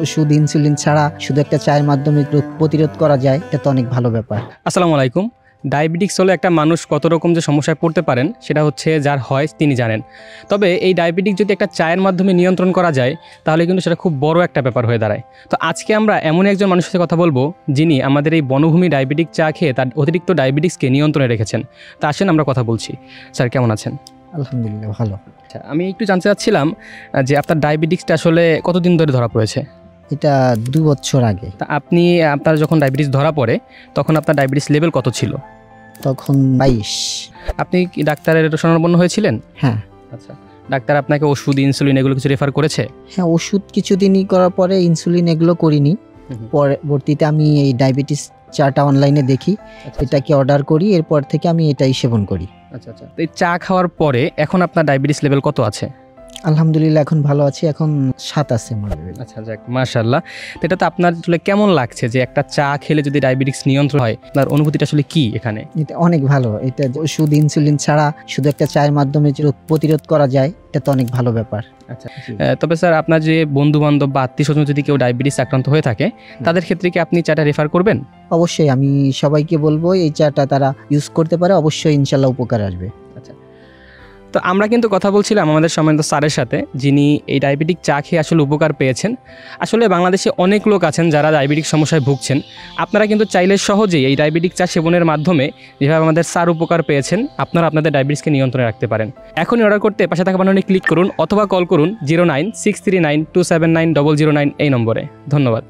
ওষুধ ইনসুলিন ছাড়া শুধু একটা চায়ের মাধ্যমে রোগ প্রতিরোধ করা যায়, এটা তো অনেক ভালো ব্যাপার। আসসালামু আলাইকুম। ডায়াবেটিক্স হলে একটা মানুষ কত রকম যে সমস্যায় পড়তে পারেন সেটা হচ্ছে যার হয় তিনি জানেন। তবে এই ডায়াবেটিক যদি একটা চায়ের মাধ্যমে নিয়ন্ত্রণ করা যায় তাহলে কিন্তু সেটা খুব বড় একটা ব্যাপার হয়ে দাঁড়ায়। তো আজকে আমরা এমন একজন মানুষের সাথে কথা বলবো যিনি আমাদের এই বনভূমি ডায়াবেটিক চা খেয়ে তার অতিরিক্ত ডায়াবেটিক্সকে নিয়ন্ত্রণে রেখেছেন। তা আসেন আমরা কথা বলছি। স্যার কেমন আছেন? আলহামদুলিল্লাহ ভালো। আচ্ছা, আমি একটু জানতে চাচ্ছিলাম যে আপনার ডায়াবেটিক্সটা আসলে কতদিন ধরে ধরা পড়েছে? এটা 2 বছর আগে। তা আপনার যখন ডায়াবেটিস ধরা পড়ে তখন আপনার ডায়াবেটিস লেভেল কত ছিল? তখন 22। আপনি কি ডাক্তারের শরণাপন্ন হয়েছিলেন? হ্যাঁ। আচ্ছা, ডাক্তার আপনাকে ওষুধ ইনসুলিন এগুলো কিছু রেফার করেছে? হ্যাঁ, ওষুধ কিছুদিনই করার পরে ইনসুলিন এগুলো করিনি। পরবর্তীতে আমি এই ডায়াবেটিস চাটা অনলাইনে দেখি, এটাকে অর্ডার করি, এরপর থেকে আমি এটাই সেবন করি। আচ্ছা আচ্ছা। তো এই চা খাওয়ার পরে এখন আপনার ডায়াবেটিস লেভেল কত আছে? আলহামদুলিল্লাহ এখন ভালো আছি, এখন 7 আছে আমার লেভেল। আচ্ছা যাক, মাশাআল্লাহ। তো এটা তো আপনার আসলে কেমন লাগছে যে একটা চা খেলে যদি ডায়াবেটিস নিয়ন্ত্রণ হয়, আপনার অনুভূতিটা আসলে কি এখানে? এটা অনেক ভালো। এটা ওষুধ ইনসুলিন ছাড়া শুধু একটা চায়ের মাধ্যমে রোগ প্রতিরোধ করা যায়, এটা তো অনেক ভালো ব্যাপার। আচ্ছা, তবে স্যার আপনার যে বন্ধু বান্ধব বা আত্মীয় স্বজন যদি কেউ ডায়াবেটিস আক্রান্ত হয়ে থাকে তাদের ক্ষেত্রে কি আপনি চাটা রেফার করবেন? অবশ্যই আমি সবাইকে বলবো এই চাটা তারা ইউজ করতে পারে, অবশ্যই ইনশাল্লাহ উপকার আসবে। আচ্ছা, তো আমরা কিন্তু কথা বলছিলাম আমাদের সম্মানিত স্যারের সাথে যিনি এই ডায়াবেটিক চা খেয়ে আসলে উপকার পেয়েছেন। আসলে বাংলাদেশে অনেক লোক আছেন যারা ডায়াবেটিক সমস্যায় ভুগছেন। আপনারা কিন্তু চাইলে সহজেই এই ডায়াবেটিক চা সেবনের মাধ্যমে যেভাবে আমাদের স্যার উপকার পেয়েছেন আপনারা আপনাদের ডায়াবেটিসকে নিয়ন্ত্রণে রাখতে পারেন। এখনই অর্ডার করতে পাশে থাকা বাটনে ক্লিক করুন অথবা কল করুন 096392790009 এই নম্বরে। ধন্যবাদ।